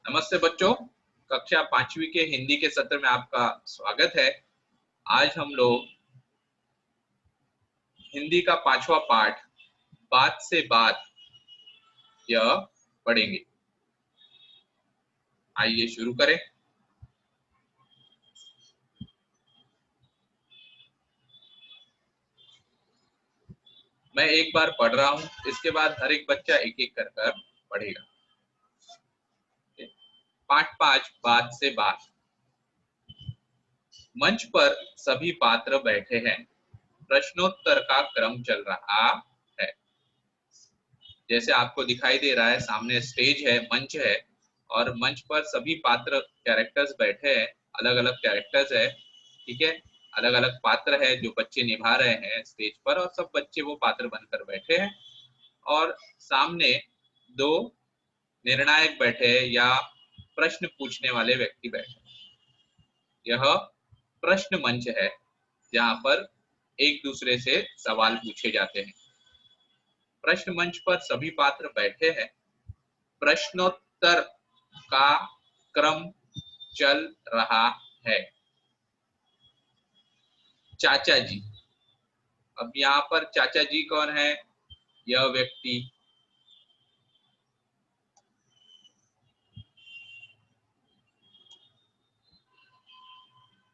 नमस्ते बच्चों, कक्षा 5वीं के हिंदी के सत्र में आपका स्वागत है। आज हम लोग हिंदी का 5वां पाठ बात से बात यह पढ़ेंगे। आइए शुरू करें। मैं एक बार पढ़ रहा हूं, इसके बाद हर एक बच्चा एक एक कर कर पढ़ेगा। पाठ 5 बात से बात। मंच पर सभी पात्र बैठे हैं, प्रश्नोत्तर का क्रम चल रहा है। जैसे आपको दिखाई दे रहा है, सामने स्टेज है, मंच है और मंच पर सभी पात्र कैरेक्टर्स बैठे हैं। अलग अलग कैरेक्टर्स है, ठीक है, अलग अलग पात्र है जो बच्चे निभा रहे हैं स्टेज पर, और सब बच्चे वो पात्र बनकर बैठे हैं। और सामने दो निर्णायक बैठे हैं या प्रश्न पूछने वाले व्यक्ति बैठे हैं। यह प्रश्न मंच है जहां पर एक दूसरे से सवाल पूछे जाते हैं। प्रश्न मंच पर सभी पात्र बैठे हैं, प्रश्नोत्तर का क्रम चल रहा है। चाचा जी, अब यहाँ पर चाचा जी कौन है? यह व्यक्ति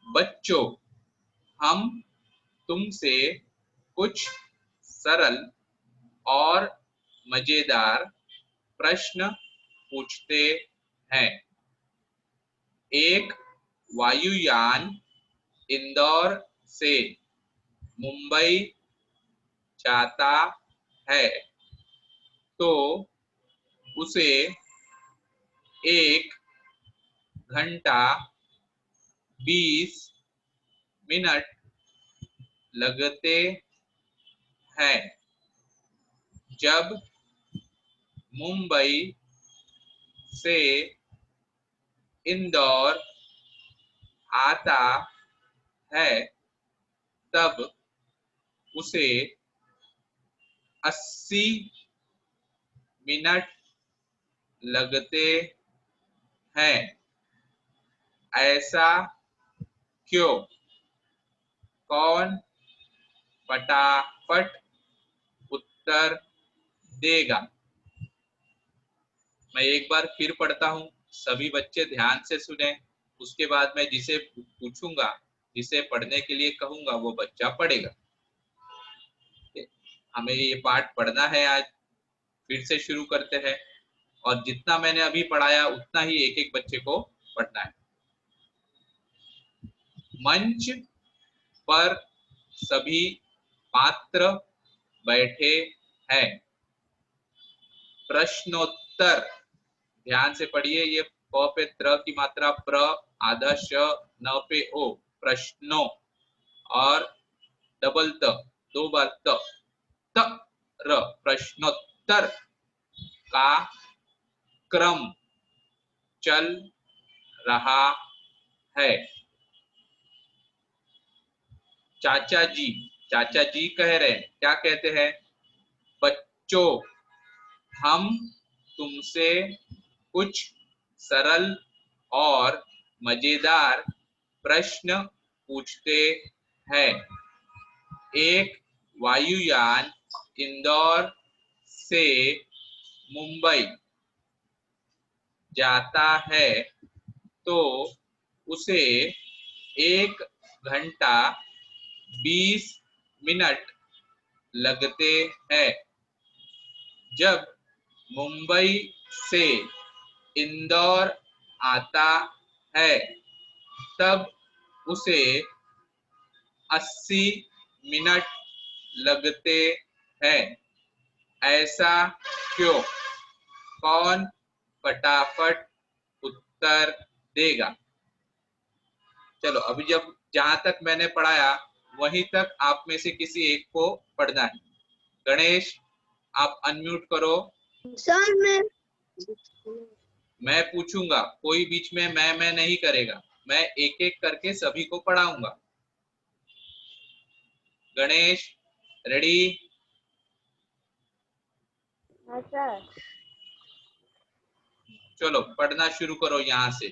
बच्चों, हम तुमसे कुछ सरल और मजेदार प्रश्न पूछते हैं। एक वायुयान इंदौर से मुंबई जाता है तो उसे 1 घंटा 20 मिनट लगते हैं। जब मुंबई से इंदौर आता है तब उसे 80 मिनट लगते हैं। ऐसा क्यों? कौन फटाफट उत्तर देगा? मैं एक बार फिर पढ़ता हूँ, सभी बच्चे ध्यान से सुने। उसके बाद मैं जिसे पूछूंगा, जिसे पढ़ने के लिए कहूंगा, वो बच्चा पढ़ेगा। हमें ये पाठ पढ़ना है आज। फिर से शुरू करते हैं, और जितना मैंने अभी पढ़ाया उतना ही एक एक बच्चे को पढ़ना है। मंच पर सभी पात्र बैठे हैं। प्रश्नोत्तर, ध्यान से पढ़िए, ये प पे त्र की मात्रा प्र, आधा श, न पे ओ, प्रश्नों, और डबल त, 2 बार त र, प्रश्नोत्तर का क्रम चल रहा है। चाचा जी, चाचा जी कह रहे हैं, क्या कहते हैं? बच्चों, हम तुमसे कुछ सरल और मजेदार प्रश्न पूछते हैं। एक वायुयान इंदौर से मुंबई जाता है तो उसे 1 घंटा 20 मिनट लगते हैं। जब मुंबई से इंदौर आता है तब उसे 80 मिनट लगते हैं। ऐसा क्यों? कौन फटाफट उत्तर देगा? चलो, अभी जब जहां तक मैंने पढ़ाया वहीं तक आप में से किसी एक को पढ़ना है। गणेश, आप अनम्यूट करो। सर मैं पूछूंगा, कोई बीच में मैं नहीं करेगा। मैं एक एक करके सभी को पढ़ाऊंगा। गणेश, रेडी? सर चलो पढ़ना शुरू करो यहाँ से।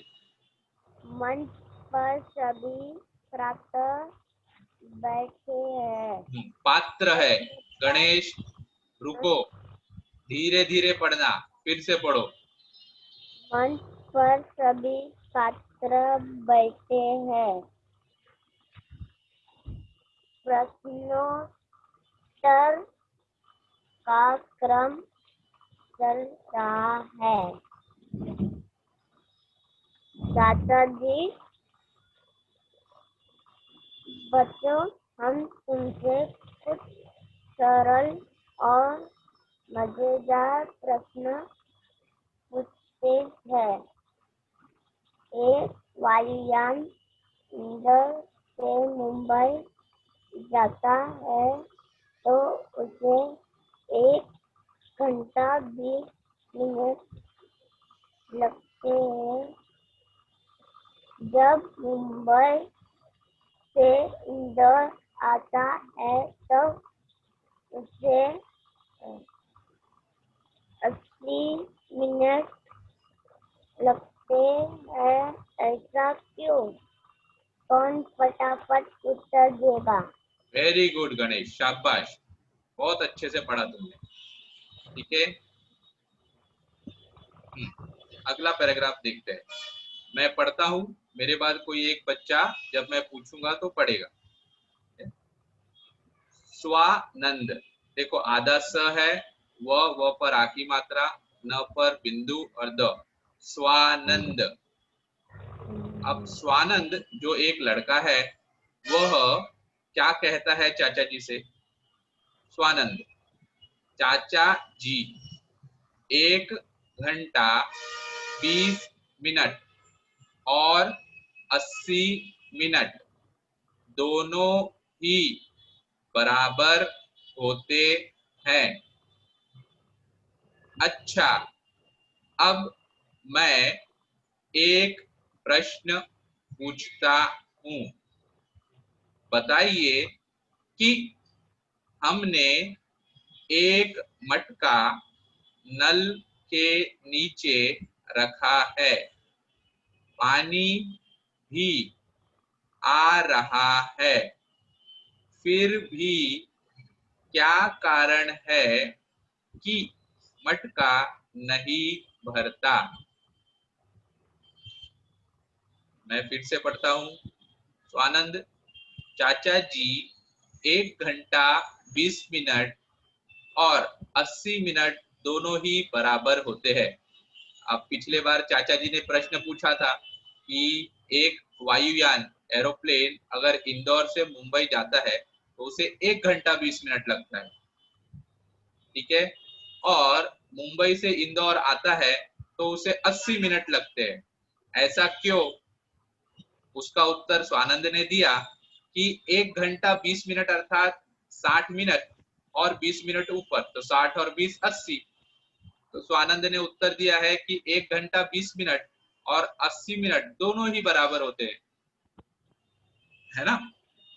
मंच पर सभी पात्र बैठे हैं। पात्र है गणेश, रुको, धीरे धीरे पढ़ना, फिर से पढ़ो। मंच पर सभी पात्र बैठे हैं। प्रश्नोत्तर का क्रम चल रहा है। चाचा जी, बच्चों, हम तुमसे कुछ सरल और मजेदार प्रश्न पूछते हैं। एक वायुयान इंदौर से मुंबई जाता है तो उसे 1 घंटा 20 मिनट लगते हैं। जब मुंबई से इंदौर आता है तो उसे 80 मिनट लगते हैं। ऐसा क्यों? कौन फटाफट उत्तर देगा? वेरी गुड गणेश, शाबाश, बहुत अच्छे से पढ़ा तुमने। ठीक है, अगला पैराग्राफ देखते हैं। मैं पढ़ता हूं, मेरे बाद कोई एक बच्चा जब मैं पूछूंगा तो पढ़ेगा। स्वानंद, देखो आधा स है, व पर आ की मात्रा, न पर बिंदु और द, स्वानंद। अब स्वानंद जो एक लड़का है वह क्या कहता है चाचा जी से? स्वानंद, चाचा जी 1 घंटा 20 मिनट और 80 मिनट दोनों ही बराबर होते हैं। अच्छा, अब मैं एक प्रश्न पूछता हूँ, बताइए कि हमने एक मटका नल के नीचे रखा है, पानी भी आ रहा है, फिर भी क्या कारण है कि मटका नहीं भरता? मैं फिर से पढ़ता हूँ। स्वानंद, चाचा जी 1 घंटा 20 मिनट और 80 मिनट दोनों ही बराबर होते हैं। अब पिछले बार चाचा जी ने प्रश्न पूछा था कि एक वायुयान एरोप्लेन अगर इंदौर से मुंबई जाता है तो उसे 1 घंटा 20 मिनट लगता है, ठीक है, और मुंबई से इंदौर आता है तो उसे 80 मिनट लगते हैं। ऐसा क्यों? उसका उत्तर स्वानंद ने दिया कि 1 घंटा 20 मिनट अर्थात 60 मिनट और 20 मिनट ऊपर, तो 60 और 20 80। तो स्वानंद ने उत्तर दिया है कि 1 घंटा 20 मिनट और 80 मिनट दोनों ही बराबर होते हैं, है ना।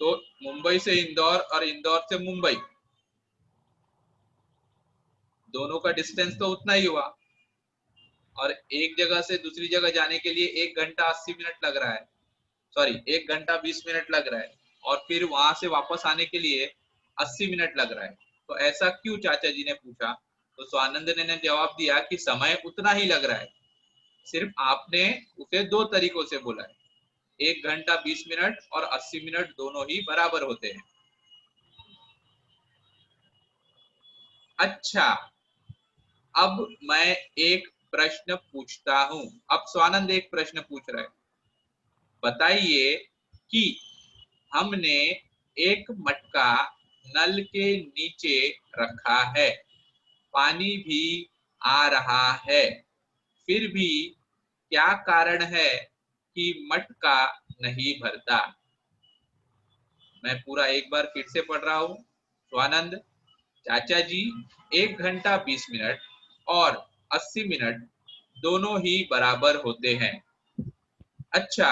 तो मुंबई से इंदौर और इंदौर से मुंबई दोनों का डिस्टेंस तो उतना ही हुआ, और एक जगह से दूसरी जगह जाने के लिए 1 घंटा 80 मिनट लग रहा है, सॉरी 1 घंटा 20 मिनट लग रहा है, और फिर वहां से वापस आने के लिए 80 मिनट लग रहा है। तो ऐसा क्यों, चाचा जी ने पूछा। तो स्वानंद ने जवाब दिया कि समय उतना ही लग रहा है, सिर्फ आपने उसे दो तरीकों से बोला है, 1 घंटा 20 मिनट और 80 मिनट दोनों ही बराबर होते हैं। अच्छा, अब मैं एक प्रश्न पूछता हूं। अब स्वानंद एक प्रश्न पूछ रहा है, बताइए कि हमने एक मटका नल के नीचे रखा है, पानी भी आ रहा है, फिर भी क्या कारण है कि मटका नहीं भरता? मैं पूरा एक बार फिर से पढ़ रहा हूँ। स्वानंद, चाचा जी 1 घंटा 20 मिनट और 80 मिनट दोनों ही बराबर होते हैं। अच्छा,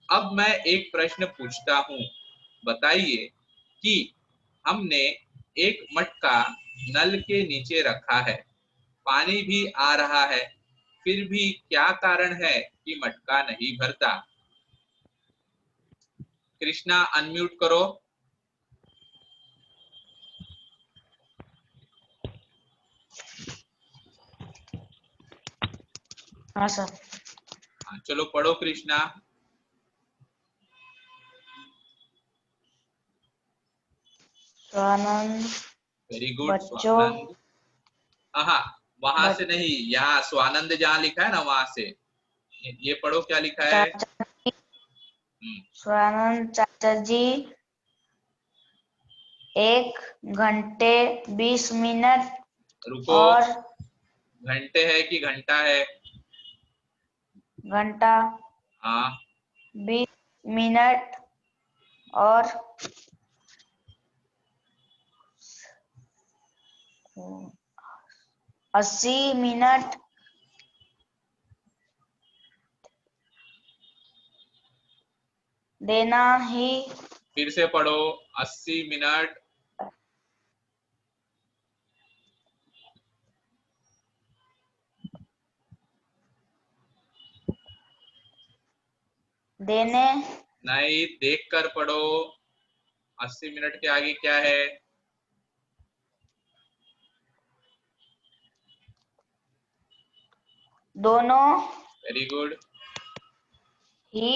अब मैं एक प्रश्न पूछता हूँ, बताइए कि हमने एक मटका नल के नीचे रखा है, पानी भी आ रहा है, फिर भी क्या कारण है कि मटका नहीं भरता? कृष्णा अनम्यूट करो। हाँ सर। हाँ, चलो पढ़ो कृष्णा। स्वानंद वेरी गुड बच्चों स्वानंद। हाँ, वहां से नहीं, यहाँ स्वानंद जहाँ लिखा है ना वहां से ये पढ़ो क्या लिखा है। चाचा स्वानंद चाचा जी 1 घंटे 20 मिनट रुको, और घंटे है कि घंटा है? घंटा हाँ 20 मिनट और 80 मिनट देना ही फिर से पढ़ो 80 मिनट देने नहीं, देख कर पढ़ो। 80 मिनट के आगे क्या है? दोनों वेरी गुड। ही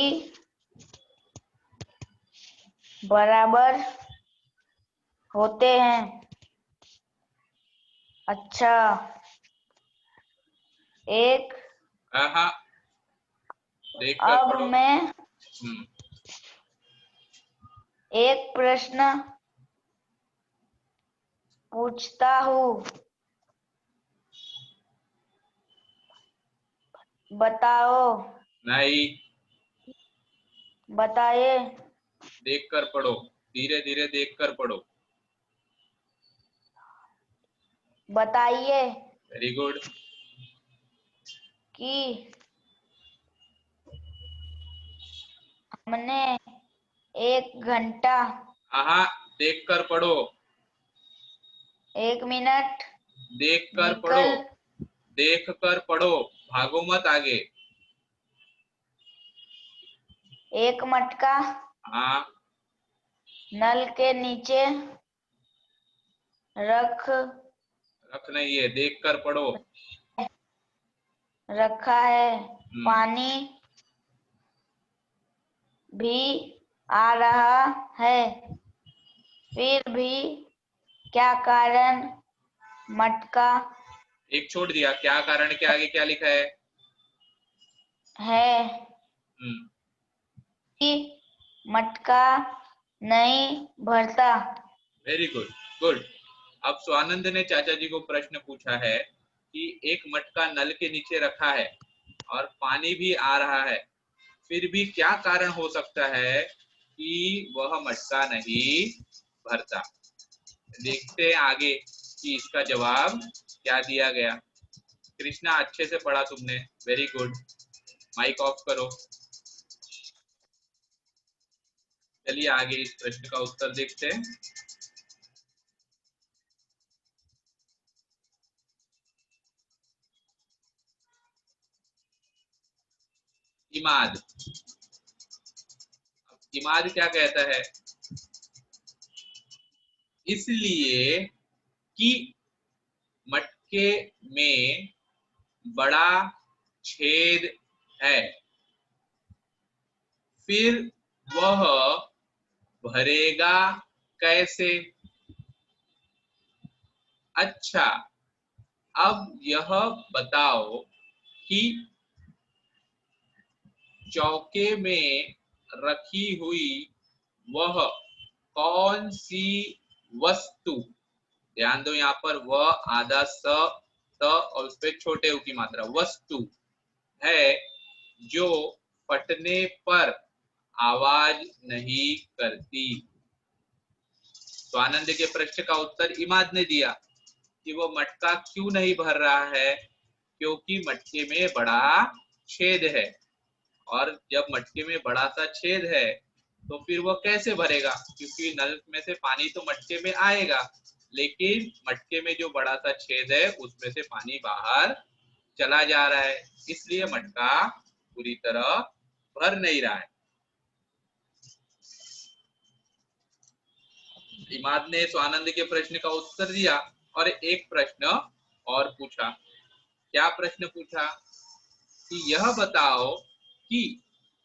बराबर होते हैं। अच्छा, एक हाँ, देख कर अब पढ़ो। मैं एक प्रश्न पूछता हूँ, बताओ। नहीं, बताइए। देख कर पढ़ो, धीरे धीरे देख कर पढ़ो। बताइए वेरी गुड। कि हमने 1 घंटा हाँ, देख कर पढ़ो। 1 मिनट देख कर पढ़ो, निकल देख कर पढ़ो, भागो मत आगे। एक मटका हाँ, नल के नीचे रख नहीं है, देख कर पढ़ो। रखा है। पानी भी आ रहा है, फिर भी क्या कारण मटका एक छोड़ दिया, क्या कारण के आगे क्या लिखा है? है कि मटका नहीं भरता? Very good, good. अब स्वानंद ने चाचा जी को प्रश्न पूछा है कि एक मटका नल के नीचे रखा है और पानी भी आ रहा है, फिर भी क्या कारण हो सकता है कि वह मटका नहीं भरता? देखते हैं आगे कि इसका जवाब क्या दिया गया। कृष्णा अच्छे से पढ़ा तुमने, वेरी गुड। माइक ऑफ करो। चलिए आगे इस प्रश्न का उत्तर देखते हैं। इमाद, इमाद क्या कहता है? इसलिए कि मटके में बड़ा छेद है, फिर वह भरेगा कैसे? अच्छा, अब यह बताओ कि चौके में रखी हुई वह कौन सी वस्तु, ध्यान दो यहाँ पर वह आधा स त और उस पे छोटे ऊ की मात्रा, वस्तु है जो फटने पर आवाज नहीं करती। तो आनंद के प्रश्न का उत्तर इमाद ने दिया कि वो मटका क्यों नहीं भर रहा है, क्योंकि मटके में बड़ा छेद है, और जब मटके में बड़ा सा छेद है तो फिर वो कैसे भरेगा, क्योंकि नल में से पानी तो मटके में आएगा, लेकिन मटके में जो बड़ा सा छेद है उसमें से पानी बाहर चला जा रहा है, इसलिए मटका पूरी तरह भर नहीं रहा है। इमाद ने स्वानंद के प्रश्न का उत्तर दिया और एक प्रश्न और पूछा। क्या प्रश्न पूछा कि यह बताओ कि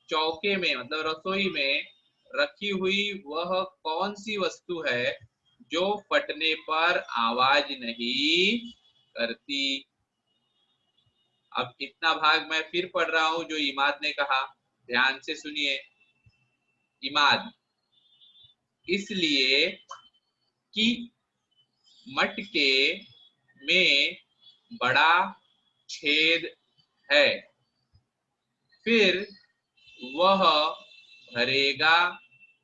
चौके में मतलब रसोई में रखी हुई वह कौन सी वस्तु है जो फटने पर आवाज नहीं करती। अब इतना भाग मैं फिर पढ़ रहा हूं जो इमाद ने कहा, ध्यान से सुनिए। इमाद, इसलिए कि मटके में बड़ा छेद है, फिर वह भरेगा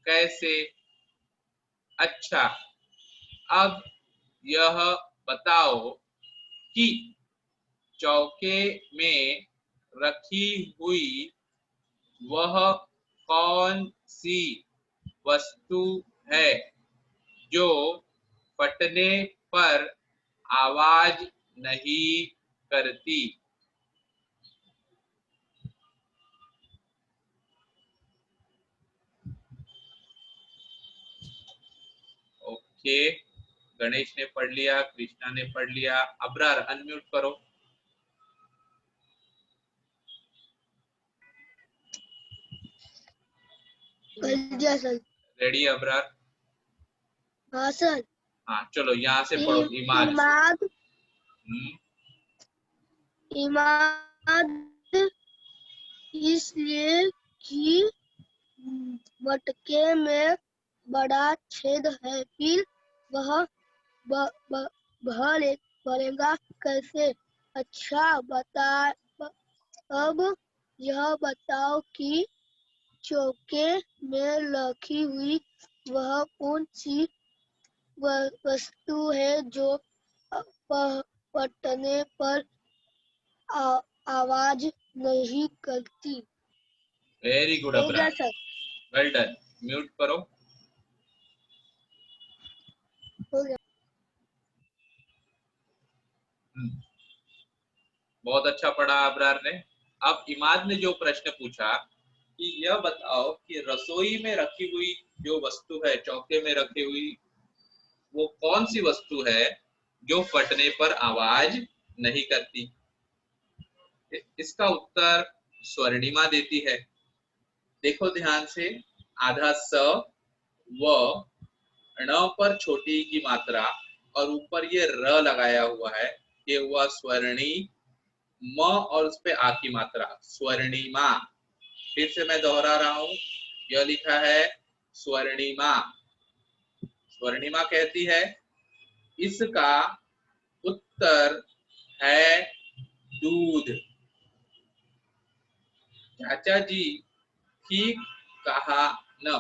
कैसे। अच्छा, अब यह बताओ कि चौके में रखी हुई वह कौन सी वस्तु है जो फटने पर आवाज नहीं करती। ओके, गणेश ने पढ़ लिया, कृष्णा ने पढ़ लिया। अब्रार अनम्यूट करो। सर। रेडी अब्रार? हाँ सर। हाँ चलो यहाँ से पढ़ो इमाद। इमाद, इसलिए कि मटके में बड़ा छेद है, फिर वह भरेगा कैसे। अच्छा, अब यह बताओ कि चौके में रखी हुई वह कौन सी वस्तु है जो फटने पर आवाज नहीं करती। Very good Abrar, well done. Mute करो। हो गया। बहुत अच्छा पढ़ा अब्रार ने। अब इमाद ने जो प्रश्न पूछा कि यह बताओ कि रसोई में रखी हुई जो वस्तु है, चौके में रखी हुई वो कौन सी वस्तु है जो फटने पर आवाज नहीं करती। इसका उत्तर स्वर्णिमा देती है। देखो ध्यान से, आधा स व ण पर छोटी की मात्रा और ऊपर ये र लगाया हुआ है, ये हुआ स्वर्णी म और उस पे आ की मात्रा स्वर्णिमा। फिर से मैं दोहरा रहा हूं, यह लिखा है स्वर्णिमा। स्वर्णिमा कहती है इसका उत्तर है दूध। चाचा जी ठीक कहा न।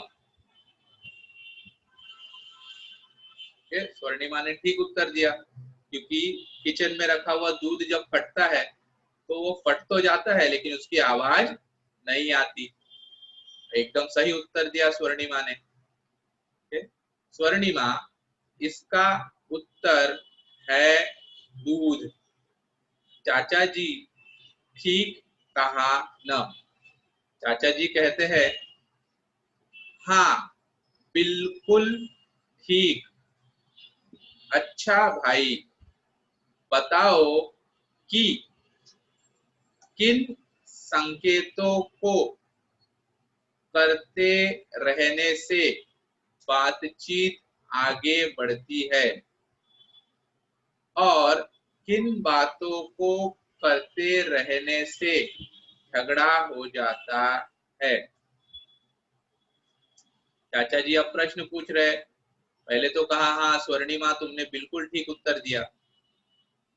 स्वर्णिमा ने ठीक उत्तर दिया, क्योंकि किचन में रखा हुआ दूध जब फटता है तो वो फट तो जाता है लेकिन उसकी आवाज नहीं आती। एकदम सही उत्तर दिया स्वर्णिमा ने। स्वर्णिमा, इसका उत्तर है दूध। चाचा जी ठीक कहा न। चाचा जी कहते हैं हाँ बिल्कुल ठीक। अच्छा भाई, बताओ कि किन संकेतों को करते रहने से बातचीत आगे बढ़ती है और किन बातों को करते रहने से झगड़ा हो जाता है। चाचा जी अब प्रश्न पूछ रहे। पहले तो कहा हाँ स्वर्णिमा तुमने बिल्कुल ठीक उत्तर दिया।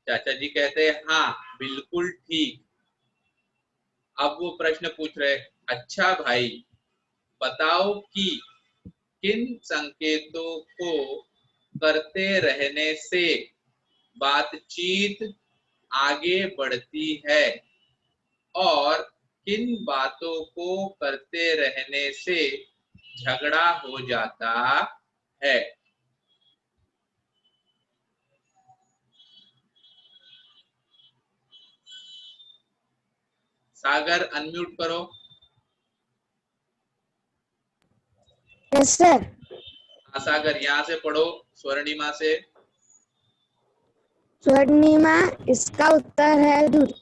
चाचा जी कहते हैं हाँ बिल्कुल ठीक। अब वो प्रश्न पूछ रहे, अच्छा भाई बताओ कि किन संकेतों को करते रहने से बातचीत आगे बढ़ती है और किन बातों को करते रहने से झगड़ा हो जाता है। सागर अनम्यूट करो। Yes sir. हाँ सागर, यहाँ से पढ़ो स्वर्णिमा से। स्वर्णिमा, इसका उत्तर है दूध।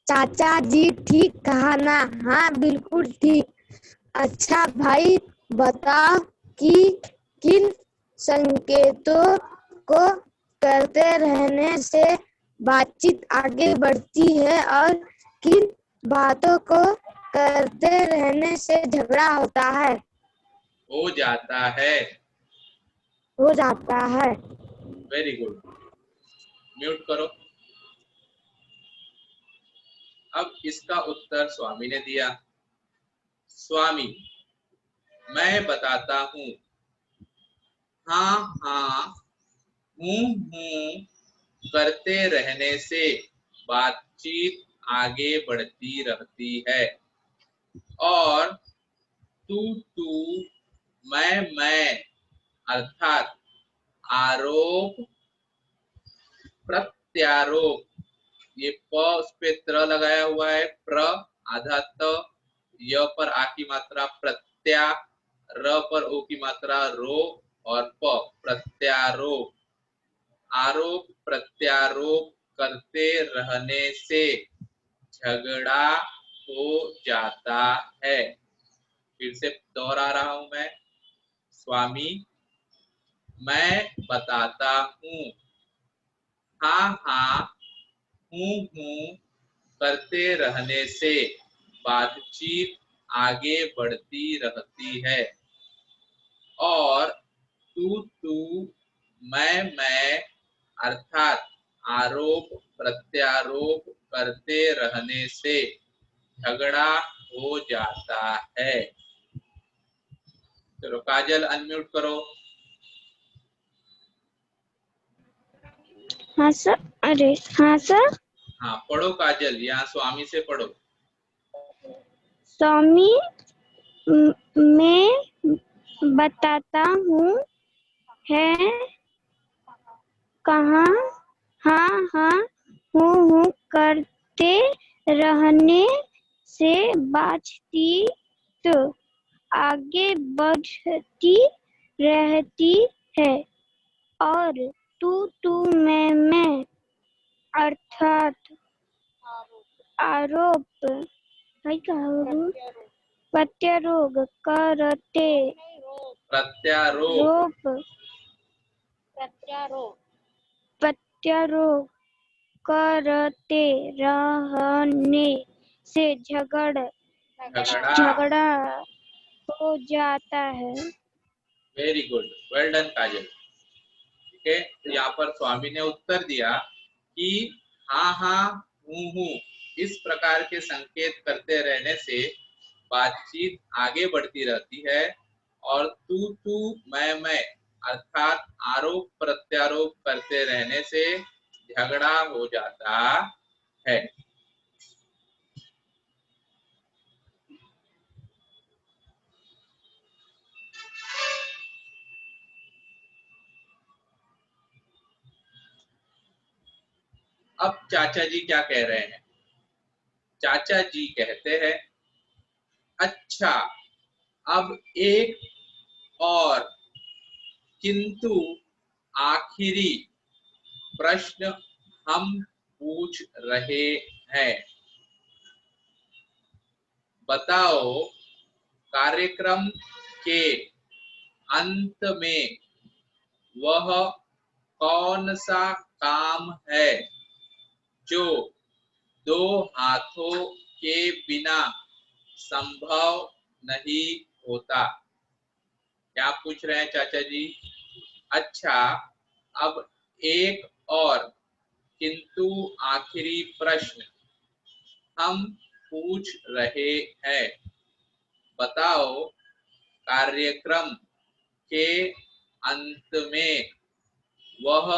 चाचा जी ठीक कहा ना? हाँ बिल्कुल ठीक। अच्छा भाई बताओ कि किन संकेतों को करते रहने से बातचीत आगे बढ़ती है और किन बातों को करते रहने से झगड़ा होता है? हो जाता है। हो जाता है। Very good. म्यूट करो। अब इसका उत्तर स्वामी ने दिया। स्वामी, मैं बताता हूँ। हाँ हाँ हूँ करते रहने से बातचीत आगे बढ़ती रहती है। और तू मैं अर्थात आरोप प्रत्यारोप, ये प उस पे त्र लगाया हुआ है, प्र आधा त, य पर आ की मात्रा प्रत्या, र पर ओ की मात्रा रो और प प्रत्यारोप। आरोप प्रत्यारोप करते रहने से झगड़ा हो जाता है। फिर से दोहरा रहा हूं मैं। स्वामी, मैं बताता हूँ। हाँ हूँ करते रहने से बातचीत आगे बढ़ती रहती है। और तू मैं अर्थात आरोप प्रत्यारोप करते रहने से झगड़ा हो जाता है। चलो काजल अनम्यूट करो। हाँ सर। अरे हाँ सर। हाँ पढ़ो काजल, यहाँ स्वामी से पढ़ो। स्वामी, मैं बताता हूँ है कहाँ। हाँ हूँ करते रहने से बातचीत आगे बढ़ती रहती है। और तू मैं अर्थात आरोप प्रत्यारोप करते प्रत्यारोप प्रत्यारोप करते रहने से झगड़ा हो जाता है। वेरी गुड, वेल डन काजल। ठीक है, तो यहाँ पर स्वामी ने उत्तर दिया कि हाँ हूँ इस प्रकार के संकेत करते रहने से बातचीत आगे बढ़ती रहती है। और तू मैं अर्थात आरोप प्रत्यारोप करते रहने से झगड़ा हो जाता है। अब चाचा जी क्या कह रहे हैं? चाचा जी कहते हैं, अच्छा अब एक और किंतु आखिरी प्रश्न हम पूछ रहे हैं। बताओ कार्यक्रम के अंत में वह कौन सा काम है जो दो हाथों के बिना संभव नहीं होता? क्या पूछ रहे हैं चाचा जी? अच्छा अब एक और किंतु आखिरी प्रश्न हम पूछ रहे हैं। बताओ कार्यक्रम के अंत में वह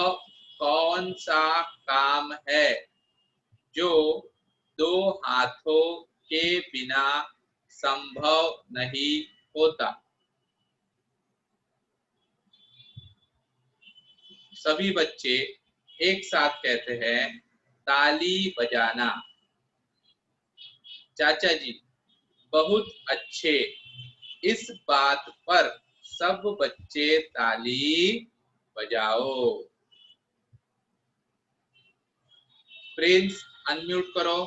कौन सा काम है जो दो हाथों के बिना संभव नहीं होता? सभी बच्चे एक साथ कहते हैं, ताली बजाना। चाचा जी बहुत अच्छे। इस बात पर सब बच्चे ताली बजाओ। प्रिंस अनम्यूट करो।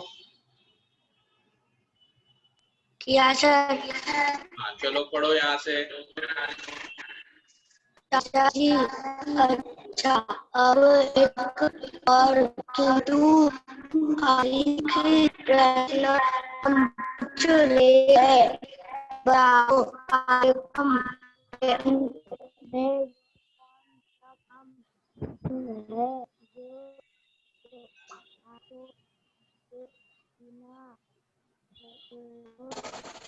किया सर। हाँ चलो पढ़ो यहाँ से। चाचा जी अच्छा, अब एक और किंतु आखिरी प्रश्न हम पूछ रहे हैं, बताओ कार्यक्रम में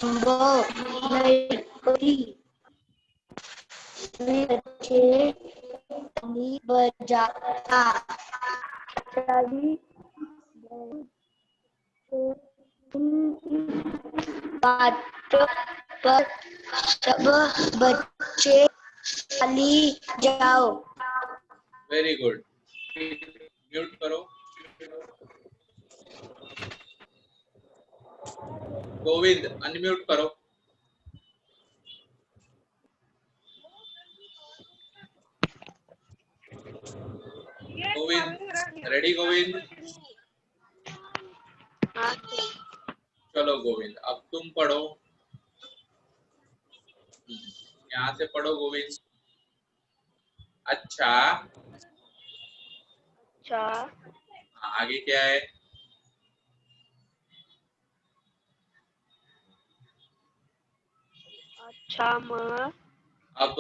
संभव नहीं होती। बच्चे नहीं बजाता। चाली बात पर सब बच्चे ताली जाओ। Very good. म्यूट करो। गोविंद अनम्यूट करो। गोविंद रेडी? गोविंद चलो गोविंद अब तुम पढ़ो। यहाँ से पढ़ो गोविंद। अच्छा अच्छा आगे क्या है? अच्छा माँ अब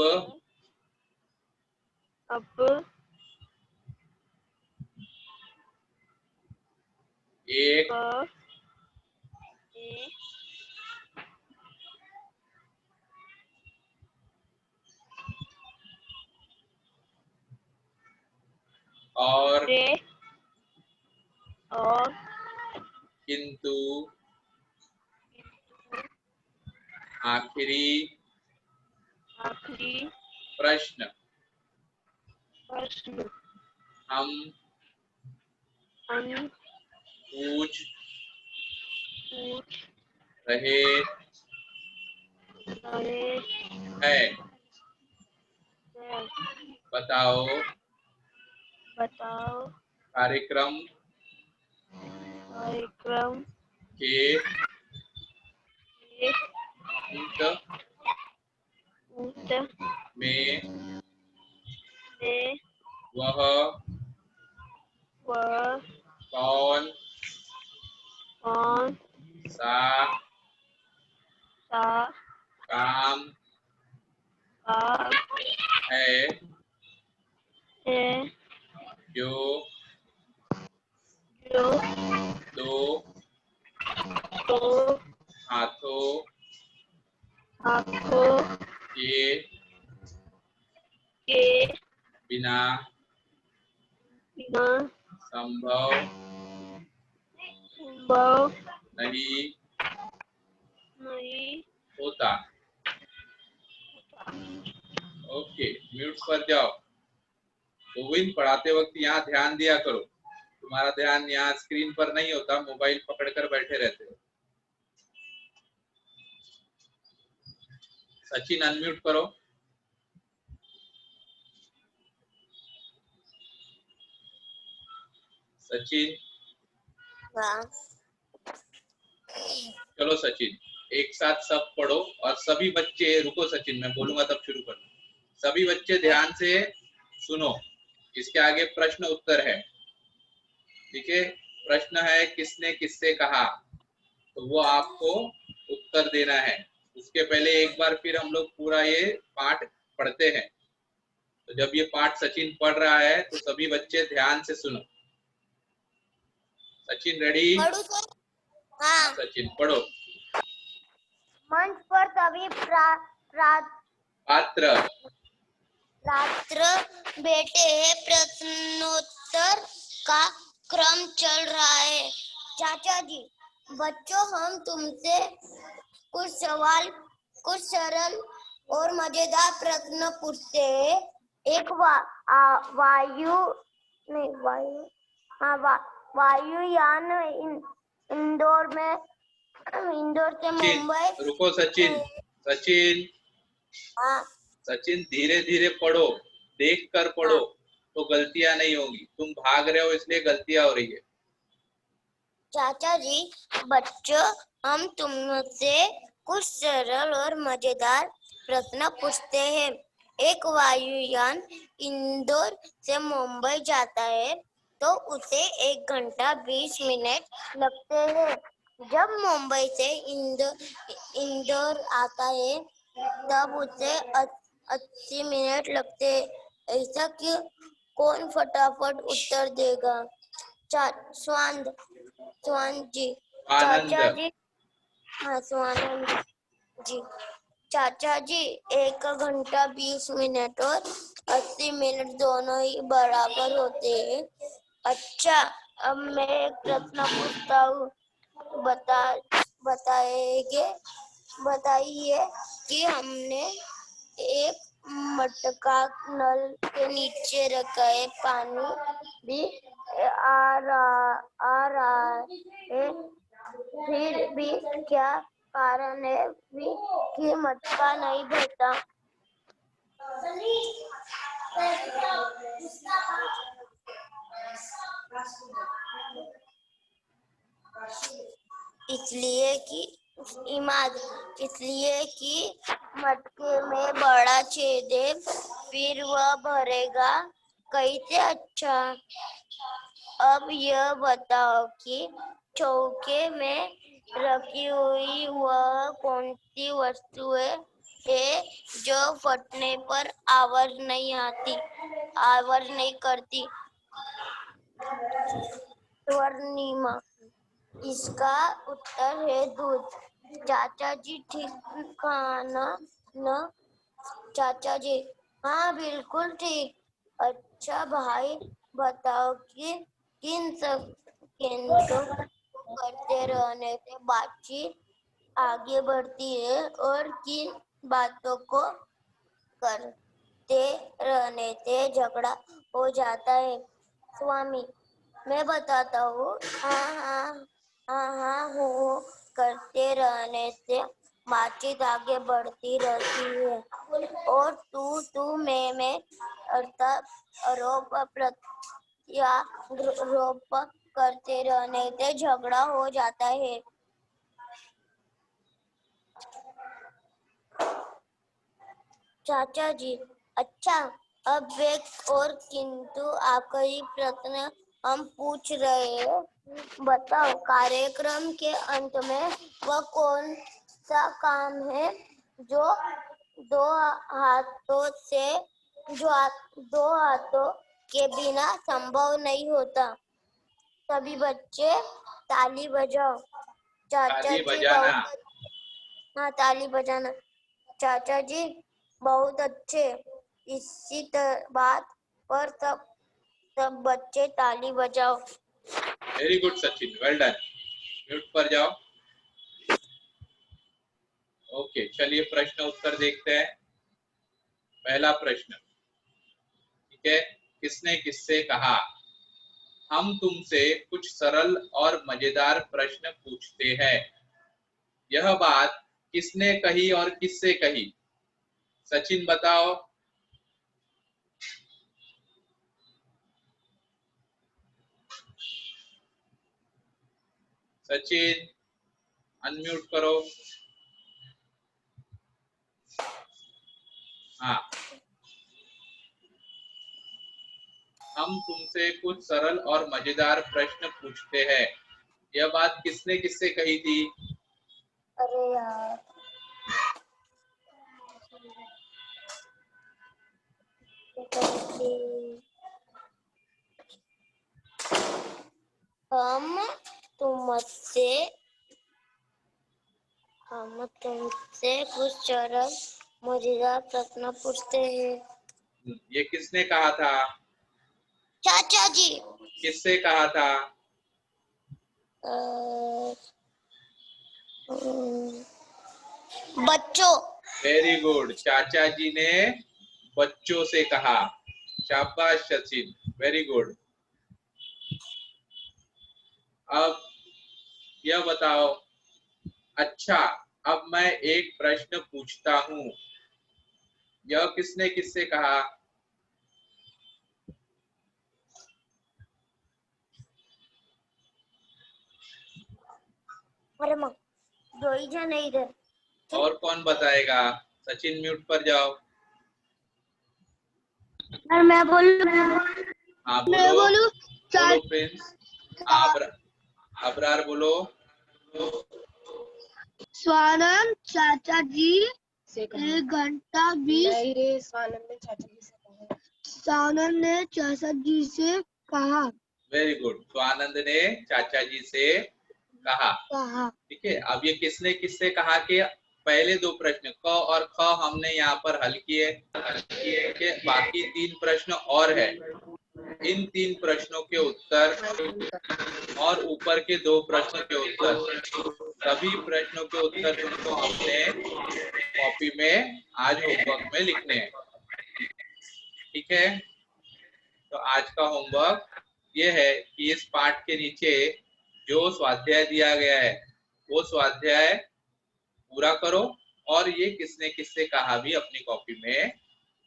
एक और किंतु आखिरी प्रश्न हम पूछ रहे हैं। बताओ कार्यक्रम के अंत में वह कौन सा काम है जो दो हाथों के बिना संभव नहीं होता। ओके म्यूट पर जाओ। गोविंद पढ़ाते वक्त यहाँ ध्यान दिया करो। तुम्हारा ध्यान यहाँ स्क्रीन पर नहीं होता, मोबाइल पकड़कर बैठे रहते हो। सचिन अनम्यूट करो। सचिन चलो सचिन एक साथ सब पढ़ो और सभी बच्चे रुको। सचिन मैं बोलूंगा तब शुरू करना। सभी बच्चे ध्यान से सुनो। इसके आगे प्रश्न उत्तर है। ठीक है? प्रश्न है किसने किससे कहा, तो वो आपको उत्तर देना है। उसके पहले एक बार फिर हम लोग पूरा ये पाठ पढ़ते हैं। तो जब ये पाठ सचिन पढ़ रहा है तो सभी बच्चे ध्यान से सुनो। सचिन रेडी? हाँ। सचिन पढ़ो। मंच पर सभी पात्र बैठे हैं। प्रश्नोत्तर का क्रम चल रहा है। चाचा जी बच्चों हम तुमसे कुछ सवाल, कुछ सरल और मजेदार प्रश्न पूछते हैं। एक वायुयान इंदौर में इंदौर से सचिन, मुंबई। रुको सचिन, सचिन, हाँ सचिन धीरे धीरे पढ़ो, देख कर पढ़ो, हाँ। तो गलतियां नहीं होंगी। तुम भाग रहे हो इसलिए गलतियां हो रही है। चाचा जी, बच्चों, हम तुमसे कुछ सरल और मजेदार प्रश्न पूछते हैं। एक वायुयान इंदौर से मुंबई जाता है तो उसे 1 घंटा 20 मिनट लगते हैं। जब मुंबई से इंदौर आता है तब उसे 80 मिनट लगते हैं। ऐसा क्यों? कौन फटाफट उत्तर देगा? स्वांत जी। आनंद। चाचा जी। हाँ, स्वानंद जी। चाचा जी, 1 घंटा 20 मिनट और 80 मिनट दोनों ही बराबर होते हैं। अच्छा, अब मैं एक प्रश्न पूछता हूँ। बताइए कि हमने एक मटका नल के नीचे रखा है, पानी भी आ रहा है, फिर भी क्या कारण है कि मटका नहीं भरता? इसलिए कि मटके में बड़ा छेद है, फिर वह भरेगा कैसे? अच्छा, अब यह बताओ कि चौके में रखी हुई वह कौन सी वस्तु है जो फटने पर आवाज नहीं करती? स्वर्णिमा, इसका उत्तर है दूध। चाचा जी, ठीक कहा न? चाचा जी, हाँ बिल्कुल ठीक। अच्छा भाई, बताओ कि किन सेकंडों करते रहने से बातचीत आगे बढ़ती है और किन बातों को करते रहने से झगड़ा हो जाता है? स्वामी, मैं बताता हूँ। हाँ हो करते रहने से बातचीत आगे बढ़ती रहती है और तू मैं अर्थात आरोप प्रत्यारोप करते रहने से झगड़ा हो जाता है। चाचा जी, अच्छा, अब एक और किंतु आखिरी प्रश्न हम पूछ रहे हैं। बताओ, कार्यक्रम के अंत में वह कौन सा काम है जो दो हाथों के बिना संभव नहीं होता? सभी बच्चे ताली बजाओ। चाचा ताली जी, बजाना। हाँ, ताली बजाना। चाचा जी, बहुत अच्छे। इसी बात पर सब बच्चे ताली बजाओ। Very good Sachin, well done. Mute पर जाओ। ओके, चलिए प्रश्न उत्तर देखते हैं। पहला प्रश्न, ठीक है, किसने किससे कहा? हम तुमसे कुछ सरल और मजेदार प्रश्न पूछते हैं। यह बात किसने कही और किससे कही? सचिन बताओ। सचिन, अनम्यूट करो। हाँ, हम तुमसे कुछ सरल और मजेदार प्रश्न पूछते हैं। यह बात किसने किससे कही थी? अरे यार, हम तुमसे कुछ सरल मजेदार प्रश्न पूछते हैं। ये किसने कहा था? चाचा जी। किससे कहा था? बच्चों। वेरी गुड, चाचा जी ने बच्चों से कहा। शाबाश सचिन, वेरी गुड। अब यह बताओ, अच्छा, अब मैं एक प्रश्न पूछता हूँ। यह किसने किससे कहा? अरे माँ, दो ही जन है इधर। और कौन बताएगा? सचिन म्यूट पर जाओ। और मैं बोलूं? हाँ मैं बोलो। बोलूं? बोलो प्रिंस। अबरार बोलो। स्वानंद चाचा जी 1 घंटा 20। नहीं रे, स्वानंद ने चाचा जी से कहा। स्वानंद ने चाचा जी से कहा। Very good. स्वानंद ने चाचा जी से कहा। कहा। ठीक है, अब ये किसने किससे कहा कि पहले 2 प्रश्न क और ख हमने यहाँ पर हल किए। बाकी 3 प्रश्न और है। इन 3 प्रश्नों के उत्तर और ऊपर के 2 प्रश्नों के उत्तर, सभी प्रश्नों के उत्तर तुमको हमने कॉपी में आज होमवर्क में लिखने हैं। ठीक है, तो आज का होमवर्क ये है कि इस पाठ के नीचे जो स्वाध्याय दिया गया है वो स्वाध्याय पूरा करो और ये किसने किससे कहा भी अपनी कॉपी में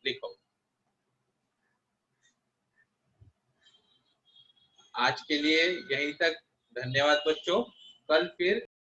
लिखो। आज के लिए यहीं तक। धन्यवाद बच्चों। कल फिर